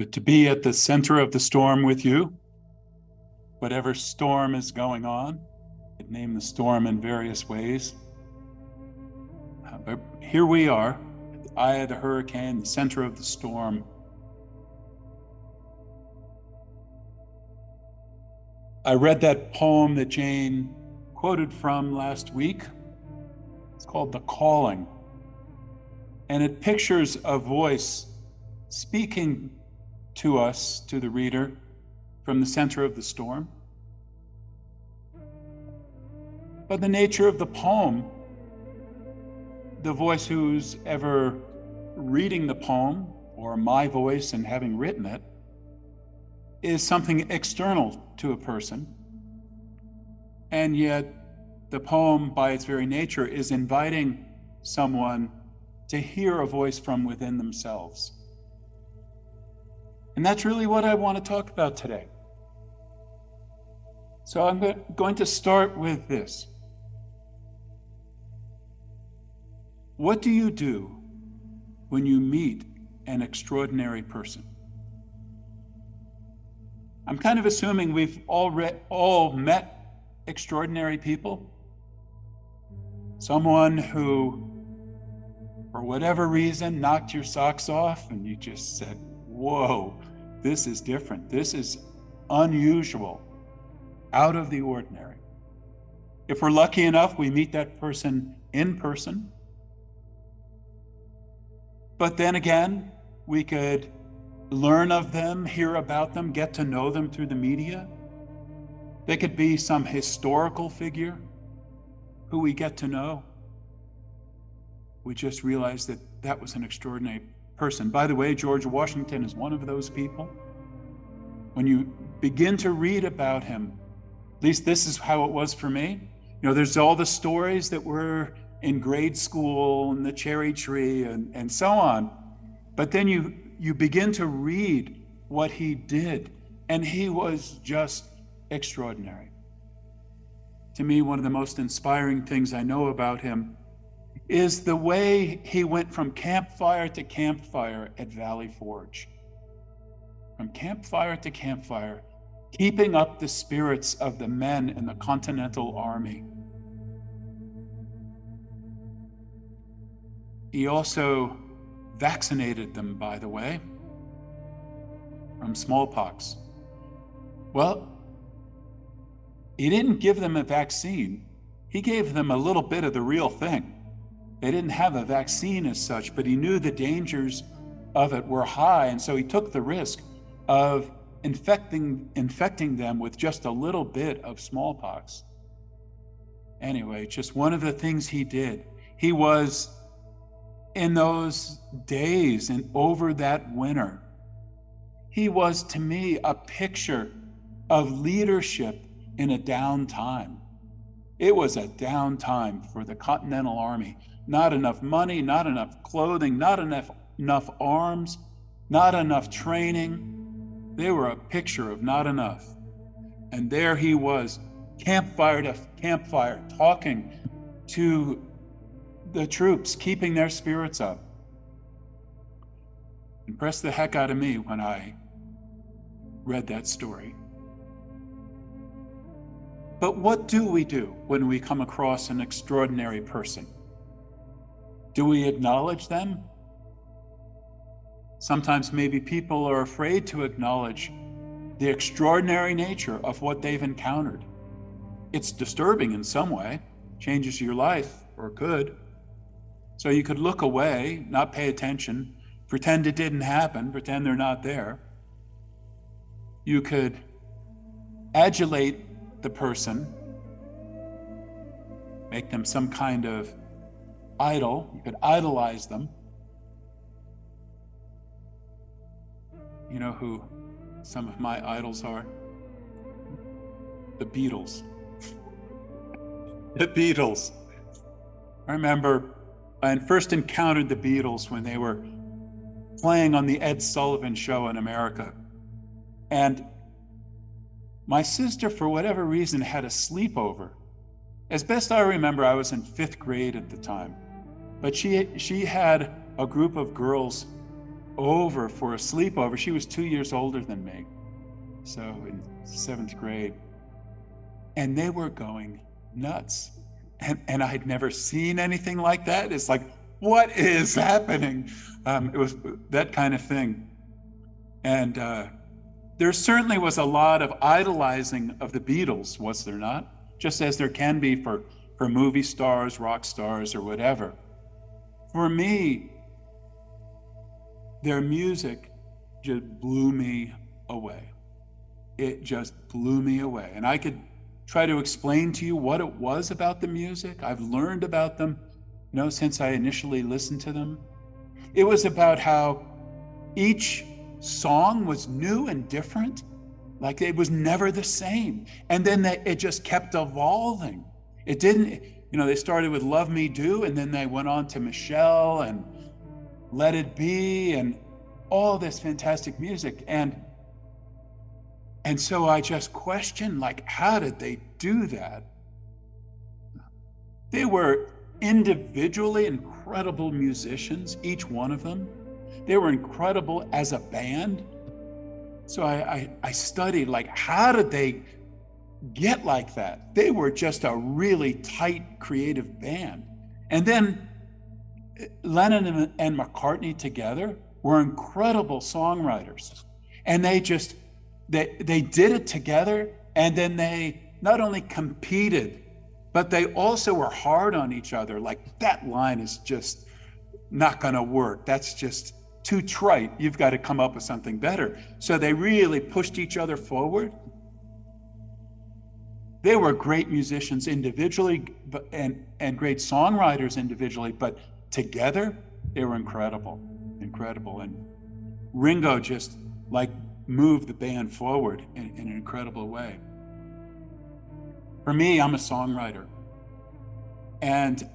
Good to be at the center of the storm with you. Whatever storm is going on, you could name the storm in various ways. But here we are, at the eye of the hurricane, the center of the storm. I read that poem that Jane quoted from last week. It's called The Calling. And it pictures a voice speaking to us, to the reader, from the center of the storm. But the nature of the poem, the voice who's ever reading the poem, or my voice and having written it, is something external to a person. And yet the poem, by its very nature, is inviting someone to hear a voice from within themselves. And that's really what I want to talk about today. So I'm going to start with this. What do you do when you meet an extraordinary person? I'm kind of assuming we've all met extraordinary people. Someone who, for whatever reason, knocked your socks off and you just said, whoa, this is different. This is unusual, out of the ordinary. If we're lucky enough, we meet that person in person. But then again, we could learn of them, hear about them, get to know them through the media. They could be some historical figure who we get to know. We just realized that that was an extraordinary person. By the way, George Washington is one of those people. When you begin to read about him, at least this is how it was for me. You know, there's all the stories that were in grade school and the cherry tree and so on. But then you begin to read what he did, and he was just extraordinary. To me, one of the most inspiring things I know about him is the way he went from campfire to campfire at Valley Forge. From campfire to campfire, keeping up the spirits of the men in the Continental Army. He also vaccinated them, by the way, from smallpox. Well, he didn't give them a vaccine. He gave them a little bit of the real thing. They didn't have a vaccine as such, but he knew the dangers of it were high, and so he took the risk of infecting them with just a little bit of smallpox. Anyway, just one of the things he did. He was, in those days and over that winter, he was, to me, a picture of leadership in a down time. It was a down time for the Continental Army. Not enough money, not enough clothing, not enough arms, not enough training. They were a picture of not enough. And there he was, campfire to campfire, talking to the troops, keeping their spirits up. Impressed the heck out of me when I read that story. But what do we do when we come across an extraordinary person? Do we acknowledge them? Sometimes maybe people are afraid to acknowledge the extraordinary nature of what they've encountered. It's disturbing in some way, changes your life, or could. So you could look away, not pay attention, pretend it didn't happen, pretend they're not there. You could adulate the person, make them some kind of idol. You could idolize them. You know who some of my idols are? The Beatles. The Beatles. I remember I first encountered the Beatles when they were playing on the Ed Sullivan Show in America. And my sister, for whatever reason, had a sleepover. As best I remember, I was in 5th grade at the time. But she had a group of girls over for a sleepover. She was 2 years older than me, so in 7th grade. And they were going nuts. And I had never seen anything like that. It's like, what is happening? It was that kind of thing. And there certainly was a lot of idolizing of the Beatles, was there not? Just as there can be for movie stars, rock stars, or whatever. For me, their music just blew me away. It just blew me away. And I could try to explain to you what it was about the music. I've learned about them, since I initially listened to them. It was about how each song was new and different. Like it was never the same. And then it just kept evolving. It didn't, they started with Love Me Do, and then they went on to Michelle and Let It Be and all this fantastic music. And so I just questioned, how did they do that? They were individually incredible musicians, each one of them. They were incredible as a band. So I studied, how did they get like that? They were just a really tight, creative band. And then Lennon and McCartney together were incredible songwriters. And they did it together, and then they not only competed, but they also were hard on each other. That line is just not gonna work. That's just too trite. You've got to come up with something better. So they really pushed each other forward. They were great musicians individually and great songwriters individually, but together they were incredible. And Ringo just moved the band forward in an incredible way. For me, I'm a songwriter, and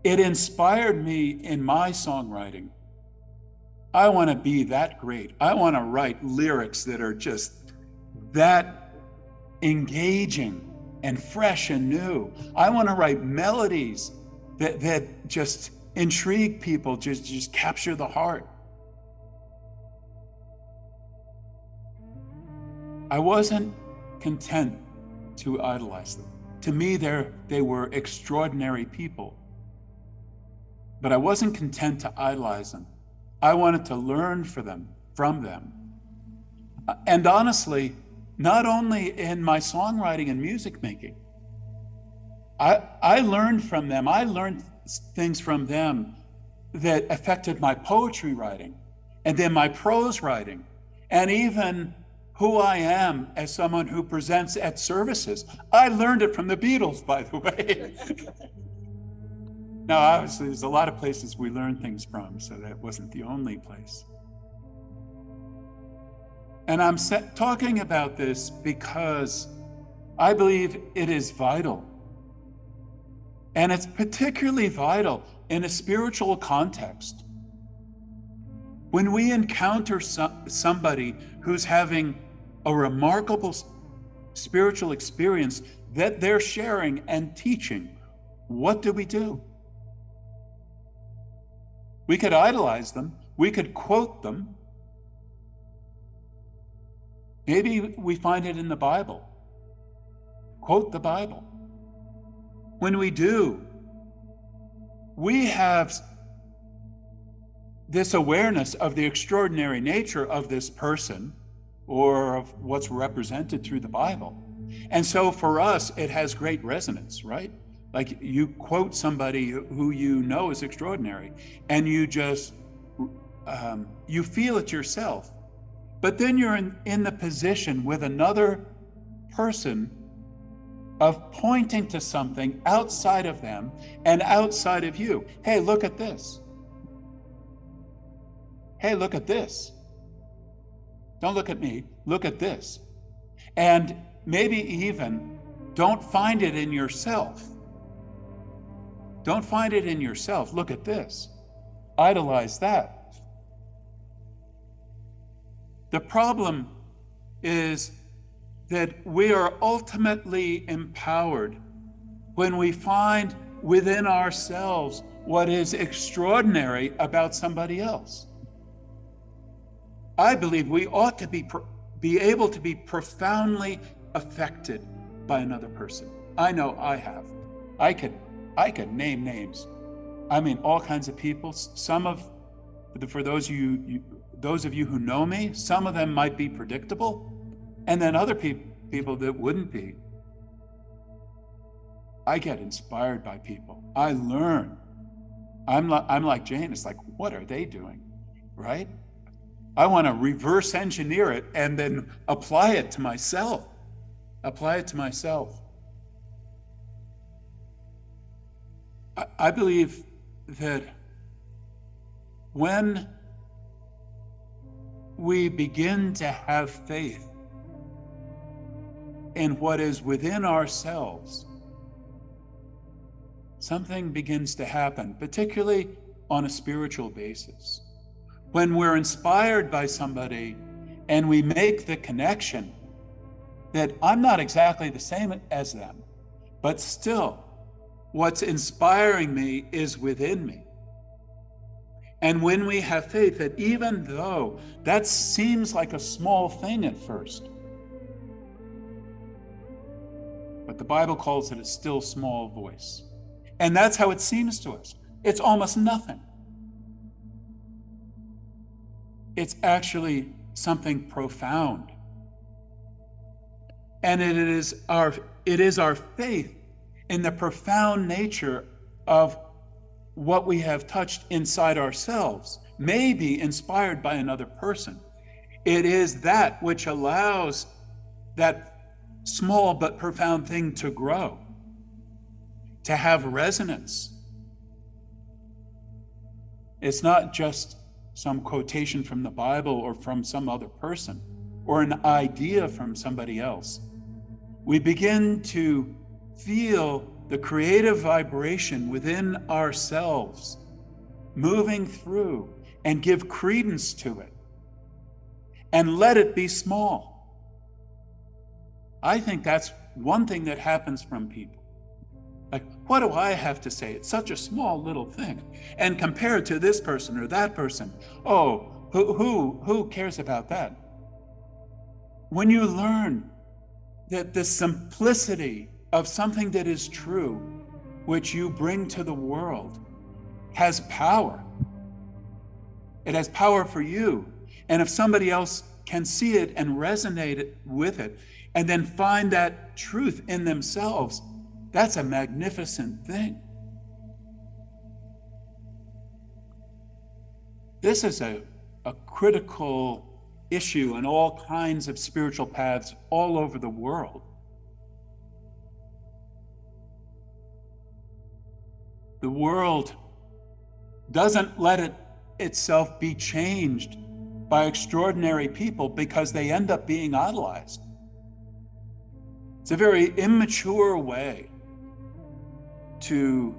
it inspired me in my songwriting. I want to be that great. I want to write lyrics that are just that engaging and fresh and new. I want to write melodies that just intrigue people, just capture the heart. I wasn't content to idolize them. To me, they were extraordinary people. But I wasn't content to idolize them. I wanted to learn from them. And honestly, not only in my songwriting and music making, I learned from them. I learned things from them that affected my poetry writing, and then my prose writing, and even who I am as someone who presents at services. I learned it from the Beatles, by the way. Now, obviously, there's a lot of places we learn things from, so that wasn't the only place. And I'm talking about this because I believe it is vital. And it's particularly vital in a spiritual context. When we encounter somebody who's having a remarkable spiritual experience that they're sharing and teaching, what do? We could idolize them. We could quote them. Maybe we find it in the Bible. Quote the Bible. When we do, we have this awareness of the extraordinary nature of this person or of what's represented through the Bible. And so for us, it has great resonance, right? You quote somebody who you know is extraordinary, and you just, you feel it yourself. But then you're in the position with another person of pointing to something outside of them and outside of you. Hey, look at this. Hey, look at this. Don't look at me, look at this. And maybe even don't find it in yourself. Don't find it in yourself. Look at this. Idolize that. The problem is that we are ultimately empowered when we find within ourselves what is extraordinary about somebody else. I believe we ought to be able to be profoundly affected by another person. I know I have. I could name names. I mean, all kinds of people. For those of you who know me, some of them might be predictable, and then other people that wouldn't be. I get inspired by people. I learn. I'm like Jane. It's like, what are they doing, right? I want to reverse engineer it and then apply it to myself. I believe that when we begin to have faith in what is within ourselves, something begins to happen, particularly on a spiritual basis. When we're inspired by somebody and we make the connection that I'm not exactly the same as them, but still what's inspiring me is within me. And when we have faith that even though that seems like a small thing at first, but the Bible calls it a still small voice. And that's how it seems to us. It's almost nothing. It's actually something profound. And it is our faith in the profound nature of what we have touched inside ourselves, may be inspired by another person. It is that which allows that small but profound thing to grow, to have resonance. It's not just some quotation from the Bible or from some other person or an idea from somebody else. We begin to feel the creative vibration within ourselves moving through and give credence to it and let it be small. I think that's one thing that happens from people. Like, what do I have to say? It's such a small little thing. And compared to this person or that person, oh, who cares about that? When you learn that the simplicity of something that is true, which you bring to the world, has power. It has power for you. And if somebody else can see it and resonate with it, and then find that truth in themselves, that's a magnificent thing. This is a critical issue in all kinds of spiritual paths all over the world. The world doesn't let itself be changed by extraordinary people because they end up being idolized. It's a very immature way to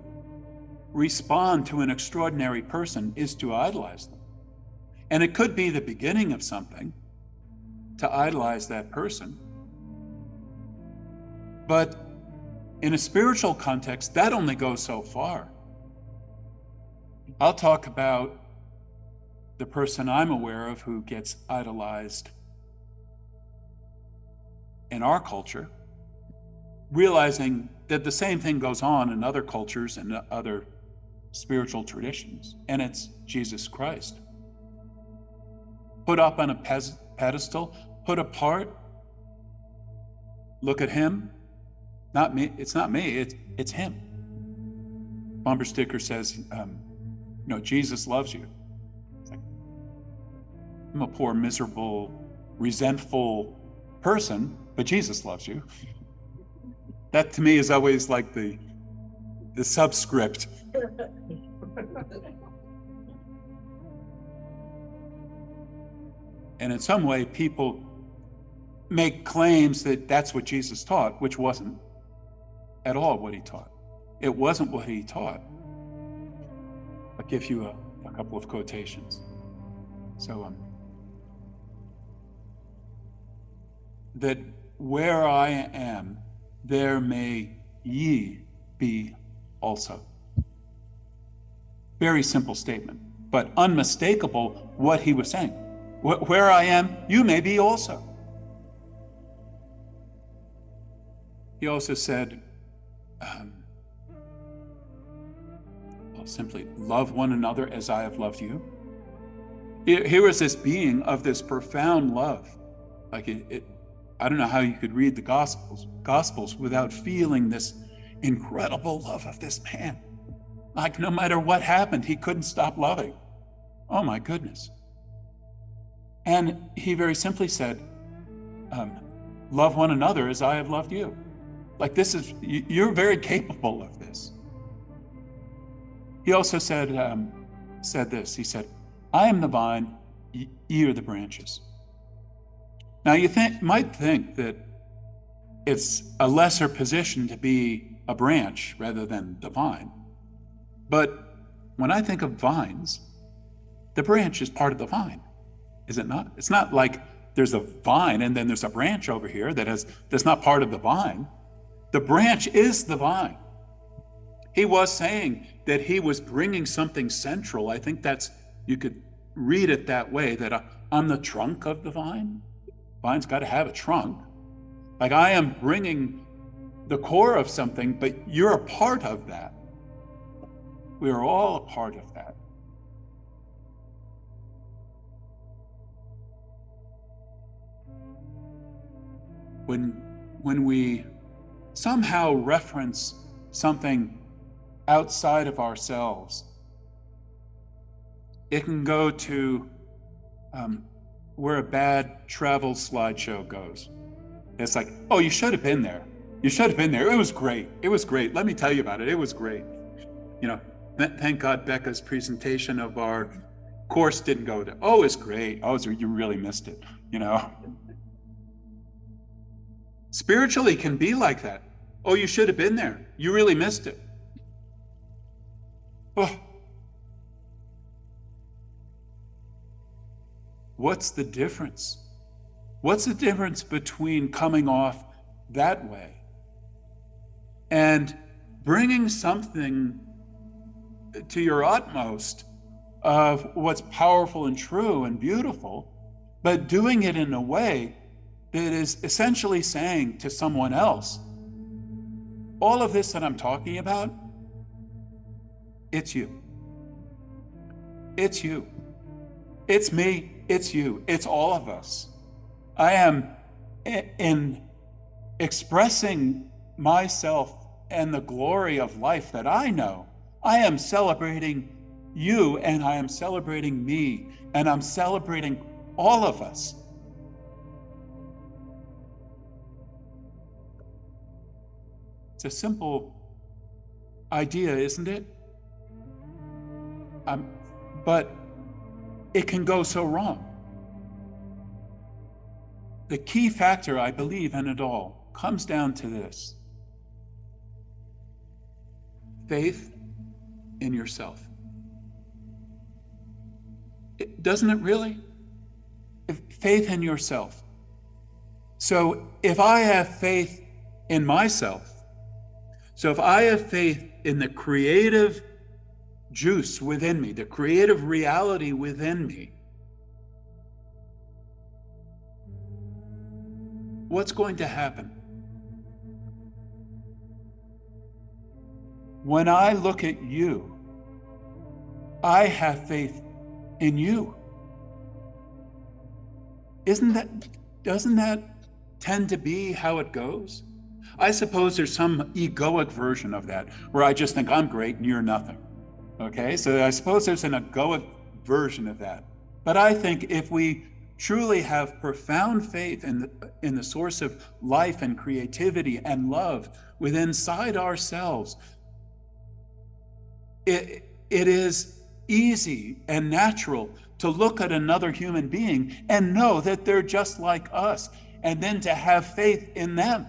respond to an extraordinary person, is to idolize them. And it could be the beginning of something to idolize that person. But in a spiritual context, that only goes so far. I'll talk about the person I'm aware of who gets idolized in our culture, realizing that the same thing goes on in other cultures and other spiritual traditions, and it's Jesus Christ. Put up on a pedestal, put apart. Look at him. Not me. It's not me. It's him. Bumper sticker says, Jesus loves you. It's like, I'm a poor, miserable, resentful person, but Jesus loves you. That to me is always like the subscript. And in some way, people make claims that that's what Jesus taught, which wasn't at all what he taught. It wasn't what he taught. I'll give you a couple of quotations. So, that where I am, there may ye be also. Very simple statement, but unmistakable what he was saying. Where I am, you may be also. He also said, well, simply, love one another as I have loved you. Here was this being of this profound love. Like I don't know how you could read the Gospels without feeling this incredible love of this man. Like no matter what happened, he couldn't stop loving. Oh my goodness. And he very simply said, love one another as I have loved you. Like you're very capable of this. He also said this, he said, I am the vine, ye are the branches. Now you might think that it's a lesser position to be a branch rather than the vine. But when I think of vines, the branch is part of the vine, is it not? It's not like there's a vine and then there's a branch over here that's not part of the vine. The branch is the vine. He was saying that he was bringing something central. I think you could read it that way, that I'm the trunk of the vine. Vine's got to have a trunk. Like I am bringing the core of something, but you're a part of that. We are all a part of that. When we somehow reference something outside of ourselves, it can go to where a bad travel slideshow goes. It's like, oh, you should have been there. You should have been there. It was great. It was great. Let me tell you about it. It was great. Thank God Becca's presentation of our course didn't go to, oh, it's great. Oh, you really missed it. Spiritually can be like that. Oh, you should have been there. You really missed it. Oh. What's the difference? What's the difference between coming off that way and bringing something to your utmost of what's powerful and true and beautiful, but doing it in a way that is essentially saying to someone else, all of this that I'm talking about, it's you. It's you. It's me. It's you. It's all of us. I am in expressing myself and the glory of life that I know. I am celebrating you, and I am celebrating me, and I'm celebrating all of us. It's a simple idea, isn't it? But it can go so wrong. The key factor, I believe, in it all comes down to this: faith in yourself. Doesn't it really? Faith in yourself. So if I have faith in myself, so if I have faith in the creative juice within me, the creative reality within me, what's going to happen? When I look at you, I have faith in you. Doesn't that tend to be how it goes? I suppose there's some egoic version of that where I just think I'm great and you're nothing. Okay, so I suppose there's an egoic version of that. But I think if we truly have profound faith in the source of life and creativity and love within inside ourselves, it is easy and natural to look at another human being and know that they're just like us, and then to have faith in them.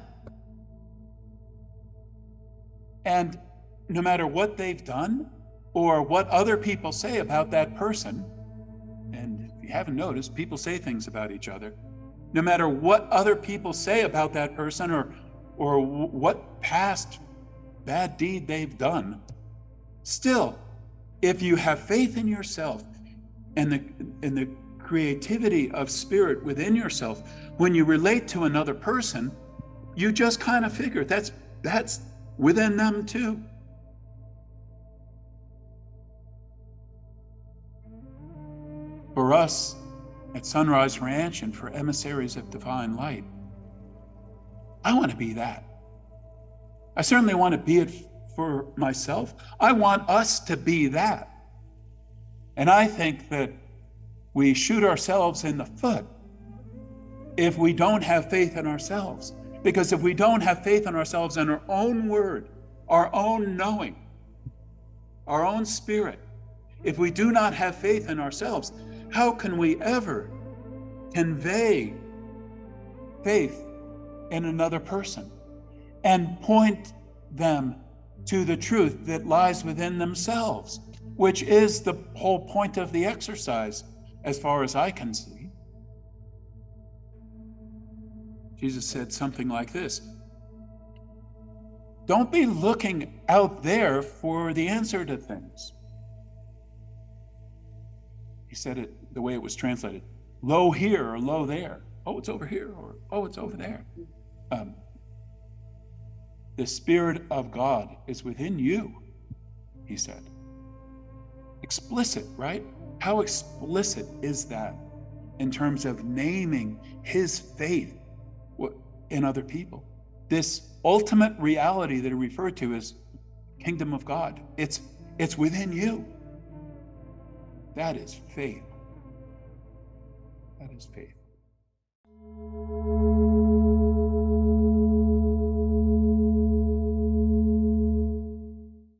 And no matter what they've done or what other people say about that person, and if you haven't noticed, people say things about each other, no matter what other people say about that person or what past bad deed they've done, still, if you have faith in yourself and the creativity of spirit within yourself, when you relate to another person, you just kind of figure that's within them too. For us at Sunrise Ranch and for Emissaries of Divine Light, I want to be that. I certainly want to be it for myself. I want us to be that. And I think that we shoot ourselves in the foot if we don't have faith in ourselves. Because if we don't have faith in ourselves and our own word, our own knowing, our own spirit, if we do not have faith in ourselves, how can we ever convey faith in another person and point them to the truth that lies within themselves, which is the whole point of the exercise, as far as I can see? Jesus said something like this: don't be looking out there for the answer to things. He said it the way it was translated: lo here or lo there. Oh, it's over here, or oh, it's over there. The Spirit of God is within you, he said. Explicit, right? How explicit is that in terms of naming his faith in other people? This ultimate reality that he referred to as kingdom of God, it's within you. That is faith. That is faith.